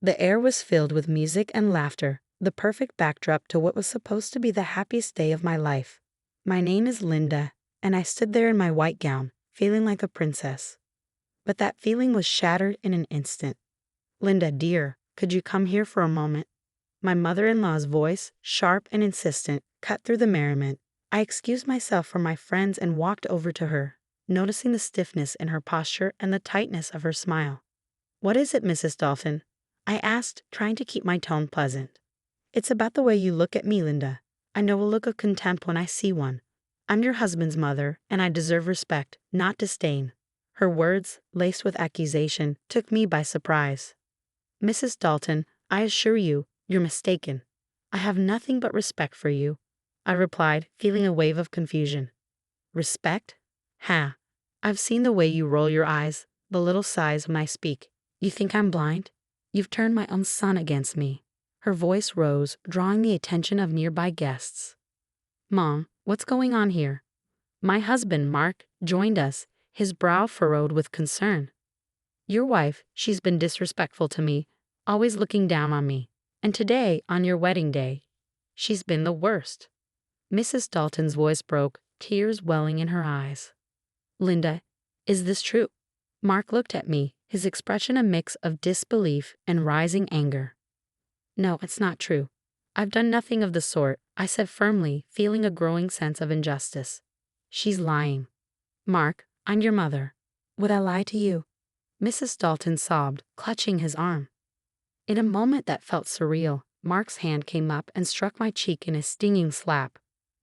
The air was filled with music and laughter, the perfect backdrop to what was supposed to be the happiest day of my life. My name is Linda, and I stood there in my white gown, feeling like a princess. But that feeling was shattered in an instant. Linda, dear, could you come here for a moment? My mother-in-law's voice, sharp and insistent, cut through the merriment. I excused myself from my friends and walked over to her, noticing the stiffness in her posture and the tightness of her smile. "What is it, Mrs. Dalton?" I asked, trying to keep my tone pleasant. "It's about the way you look at me, Linda. I know a look of contempt when I see one. I'm your husband's mother, and I deserve respect, not disdain." Her words, laced with accusation, took me by surprise. "Mrs. Dalton, I assure you, you're mistaken. I have nothing but respect for you," I replied, feeling a wave of confusion. "Respect? Ha! I've seen the way you roll your eyes, the little sighs when I speak. You think I'm blind? You've turned my own son against me." Her voice rose, drawing the attention of nearby guests. "Mom, what's going on here?" My husband, Mark, joined us, his brow furrowed with concern. "Your wife, she's been disrespectful to me, always looking down on me. And today, on your wedding day, she's been the worst." Mrs. Dalton's voice broke, tears welling in her eyes. "Linda, is this true?" Mark looked at me, his expression a mix of disbelief and rising anger. "No, it's not true. I've done nothing of the sort," I said firmly, feeling a growing sense of injustice. "She's lying." "Mark, I'm your mother. Would I lie to you?" Mrs. Dalton sobbed, clutching his arm. In a moment that felt surreal, Mark's hand came up and struck my cheek in a stinging slap.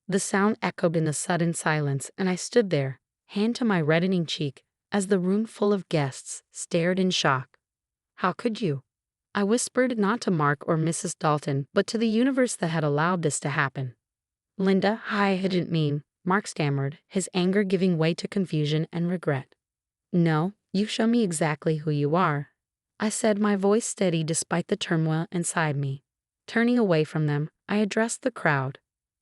The sound echoed in the sudden silence, and I stood there, hand to my reddening cheek, as the room full of guests stared in shock. "How could you?" I whispered, not to Mark or Mrs. Dalton, but to the universe that had allowed this to happen. "Linda, I didn't mean," Mark stammered, his anger giving way to confusion and regret. "No, you show me exactly who you are," I said, my voice steady despite the turmoil inside me. Turning away from them, I addressed the crowd.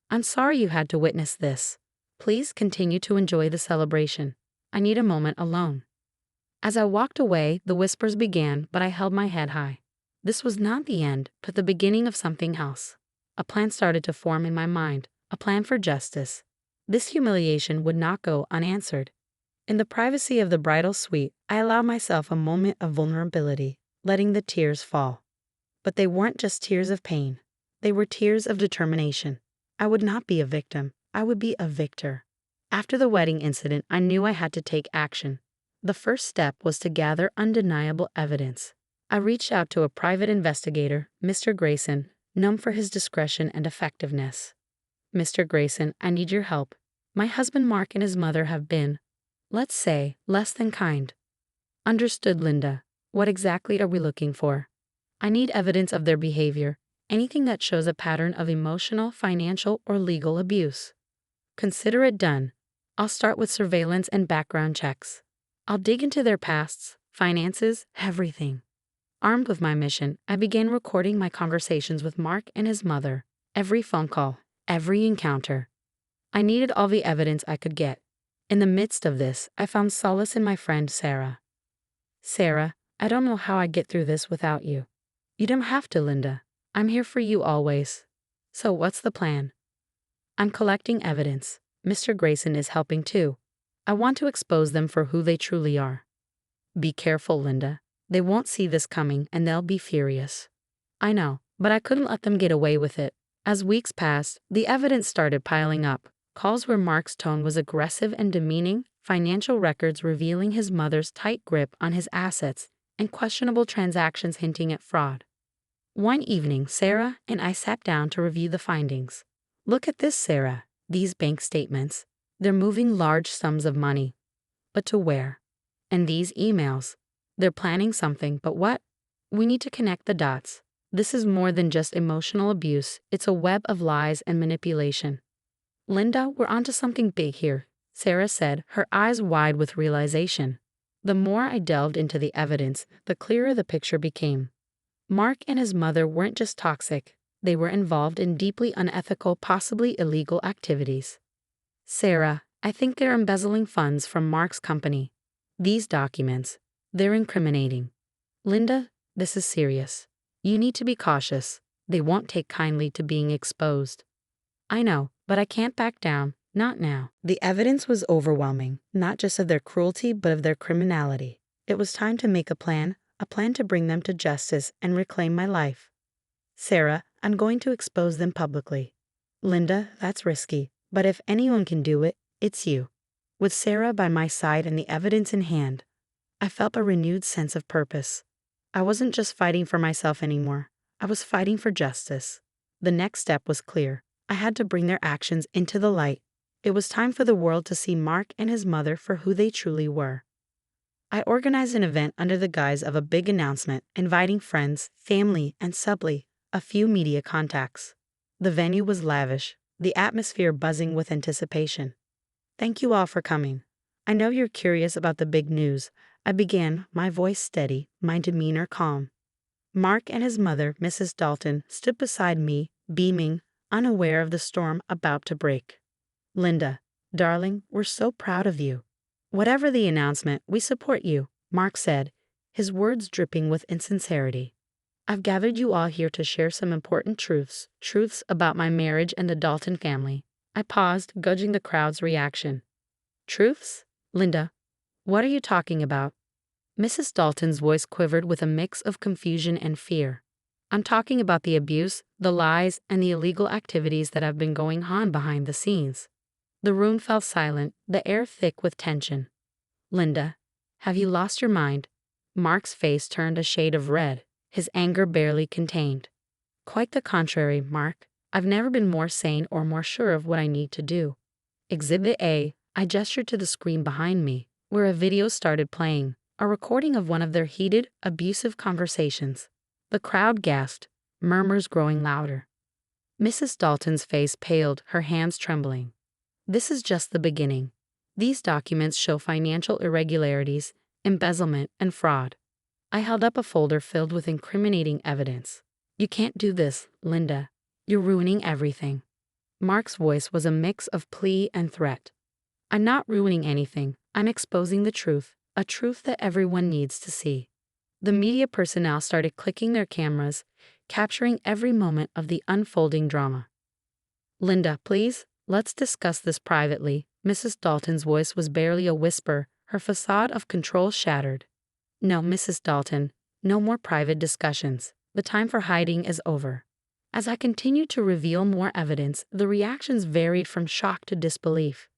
"I'm sorry you had to witness this. Please continue to enjoy the celebration. I need a moment alone." As I walked away, the whispers began, but I held my head high. This was not the end, but the beginning of something else. A plan started to form in my mind, a plan for justice. This humiliation would not go unanswered. In the privacy of the bridal suite, I allowed myself a moment of vulnerability, letting the tears fall. But they weren't just tears of pain. They were tears of determination. I would not be a victim. I would be a victor. After the wedding incident, I knew I had to take action. The first step was to gather undeniable evidence. I reached out to a private investigator, Mr. Grayson, known for his discretion and effectiveness. "Mr. Grayson, I need your help. My husband Mark and his mother have been, let's say, less than kind." "Understood, Linda. What exactly are we looking for?" "I need evidence of their behavior, anything that shows a pattern of emotional, financial, or legal abuse." "Consider it done. I'll start with surveillance and background checks. I'll dig into their pasts, finances, everything." Armed with my mission, I began recording my conversations with Mark and his mother, every phone call, every encounter. I needed all the evidence I could get. In the midst of this, I found solace in my friend Sarah. "Sarah, I don't know how I'd get through this without you." "You don't have to, Linda. I'm here for you always." "So what's the plan?" "I'm collecting evidence. Mr. Grayson is helping too. I want to expose them for who they truly are." "Be careful, Linda. They won't see this coming and they'll be furious." "I know, but I couldn't let them get away with it." As weeks passed, the evidence started piling up. Calls where Mark's tone was aggressive and demeaning, financial records revealing his mother's tight grip on his assets, and questionable transactions hinting at fraud. One evening, Sarah and I sat down to review the findings. "Look at this, Sarah. These bank statements. They're moving large sums of money. But to where? And these emails. They're planning something, but what? We need to connect the dots. This is more than just emotional abuse. It's a web of lies and manipulation." "Linda, we're onto something big here," Sarah said, her eyes wide with realization. The more I delved into the evidence, the clearer the picture became. Mark and his mother weren't just toxic. They were involved in deeply unethical, possibly illegal activities. "Sarah, I think they're embezzling funds from Mark's company. These documents, they're incriminating." "Linda, this is serious. You need to be cautious. They won't take kindly to being exposed. I know, but I can't back down, not now. The evidence was overwhelming, not just of their cruelty, but of their criminality. It was time to make a plan to bring them to justice and reclaim my life. Sarah, I'm going to expose them publicly. Linda, that's risky, but if anyone can do it, it's you. With Sarah by my side and the evidence in hand, I felt a renewed sense of purpose. I wasn't just fighting for myself anymore. I was fighting for justice. The next step was clear. I had to bring their actions into the light. It was time for the world to see Mark and his mother for who they truly were. I organized an event under the guise of a big announcement, inviting friends, family, and subtly, a few media contacts. The venue was lavish, the atmosphere buzzing with anticipation. Thank you all for coming. I know you're curious about the big news. I began, my voice steady, my demeanor calm. Mark and his mother, Mrs. Dalton, stood beside me, beaming, unaware of the storm about to break. Linda, darling, we're so proud of you. Whatever the announcement, we support you, Mark said, his words dripping with insincerity. I've gathered you all here to share some important truths about my marriage and the Dalton family. I paused, gauging the crowd's reaction. Truths? Linda, what are you talking about? Mrs. Dalton's voice quivered with a mix of confusion and fear. I'm talking about the abuse, the lies, and the illegal activities that have been going on behind the scenes. The room fell silent, the air thick with tension. Linda, have you lost your mind? Mark's face turned a shade of red, his anger barely contained. Quite the contrary, Mark. I've never been more sane or more sure of what I need to do. Exhibit A, I gestured to the screen behind me, where a video started playing, a recording of one of their heated, abusive conversations. The crowd gasped, murmurs growing louder. Mrs. Dalton's face paled, her hands trembling. This is just the beginning. These documents show financial irregularities, embezzlement, and fraud. I held up a folder filled with incriminating evidence. You can't do this, Linda. You're ruining everything. Mark's voice was a mix of plea and threat. I'm not ruining anything. I'm exposing the truth, a truth that everyone needs to see. The media personnel started clicking their cameras, capturing every moment of the unfolding drama. Linda, please, let's discuss this privately. Mrs. Dalton's voice was barely a whisper, her facade of control shattered. No, Mrs. Dalton, no more private discussions. The time for hiding is over. As I continued to reveal more evidence, the reactions varied from shock to disbelief.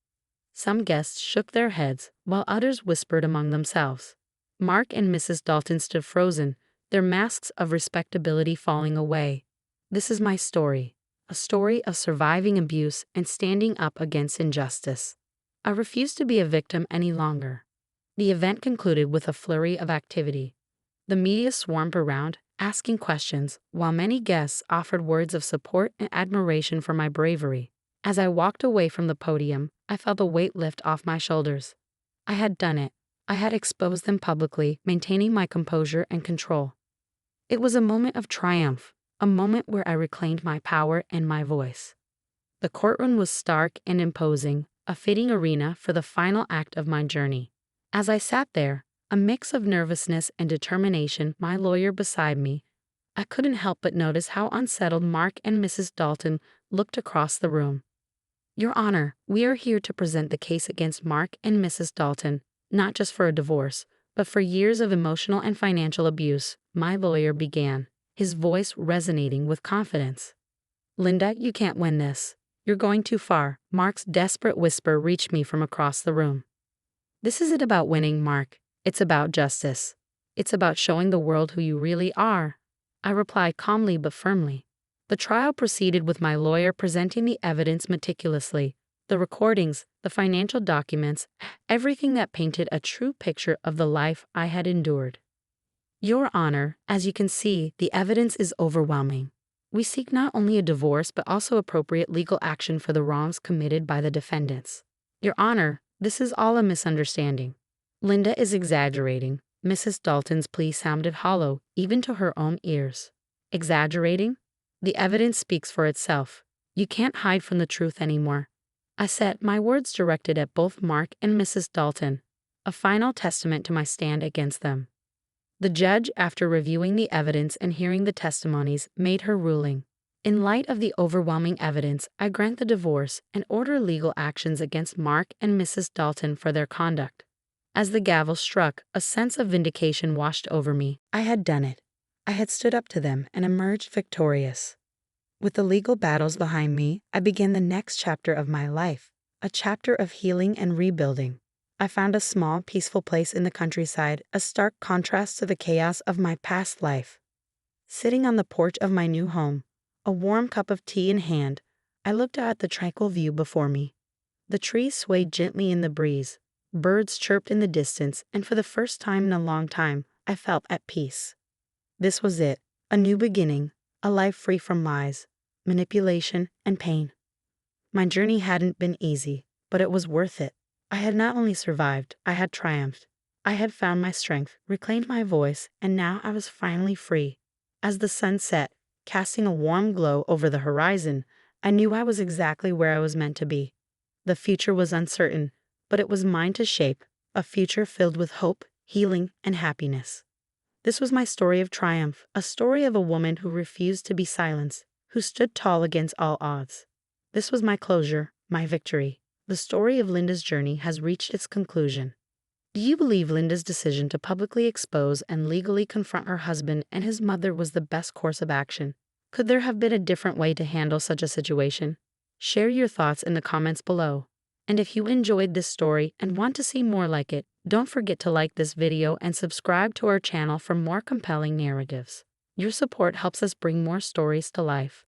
Some guests shook their heads, while others whispered among themselves. Mark and Mrs. Dalton stood frozen, their masks of respectability falling away. This is my story, a story of surviving abuse and standing up against injustice. I refused to be a victim any longer. The event concluded with a flurry of activity. The media swarmed around, asking questions, while many guests offered words of support and admiration for my bravery. As I walked away from the podium, I felt a weight lift off my shoulders. I had done it. I had exposed them publicly, maintaining my composure and control. It was a moment of triumph, a moment where I reclaimed my power and my voice. The courtroom was stark and imposing, a fitting arena for the final act of my journey. As I sat there, a mix of nervousness and determination, my lawyer beside me, I couldn't help but notice how unsettled Mark and Mrs. Dalton looked across the room. Your Honor, we are here to present the case against Mark and Mrs. Dalton, not just for a divorce, but for years of emotional and financial abuse, my lawyer began, his voice resonating with confidence. Linda, you can't win this. You're going too far. Mark's desperate whisper reached me from across the room. This isn't about winning, Mark. It's about justice. It's about showing the world who you really are. I replied calmly but firmly. The trial proceeded with my lawyer presenting the evidence meticulously, the recordings, the financial documents, everything that painted a true picture of the life I had endured. Your Honor, as you can see, the evidence is overwhelming. We seek not only a divorce but also appropriate legal action for the wrongs committed by the defendants. Your Honor, this is all a misunderstanding. Linda is exaggerating. Mrs. Dalton's plea sounded hollow, even to her own ears. Exaggerating? The evidence speaks for itself. You can't hide from the truth anymore. I said, my words directed at both Mark and Mrs. Dalton, a final testament to my stand against them. The judge, after reviewing the evidence and hearing the testimonies, made her ruling. In light of the overwhelming evidence, I grant the divorce and order legal actions against Mark and Mrs. Dalton for their conduct. As the gavel struck, a sense of vindication washed over me. I had done it. I had stood up to them and emerged victorious. With the legal battles behind me, I began the next chapter of my life, a chapter of healing and rebuilding. I found a small, peaceful place in the countryside, a stark contrast to the chaos of my past life. Sitting on the porch of my new home, a warm cup of tea in hand, I looked out at the tranquil view before me. The trees swayed gently in the breeze, birds chirped in the distance, and for the first time in a long time, I felt at peace. This was it, a new beginning, a life free from lies, manipulation, and pain. My journey hadn't been easy, but it was worth it. I had not only survived, I had triumphed. I had found my strength, reclaimed my voice, and now I was finally free. As the sun set, casting a warm glow over the horizon, I knew I was exactly where I was meant to be. The future was uncertain, but it was mine to shape, a future filled with hope, healing, and happiness. This was my story of triumph, a story of a woman who refused to be silenced, who stood tall against all odds. This was my closure, my victory. The story of Linda's journey has reached its conclusion. Do you believe Linda's decision to publicly expose and legally confront her husband and his mother was the best course of action? Could there have been a different way to handle such a situation? Share your thoughts in the comments below. And if you enjoyed this story and want to see more like it, don't forget to like this video and subscribe to our channel for more compelling narratives. Your support helps us bring more stories to life.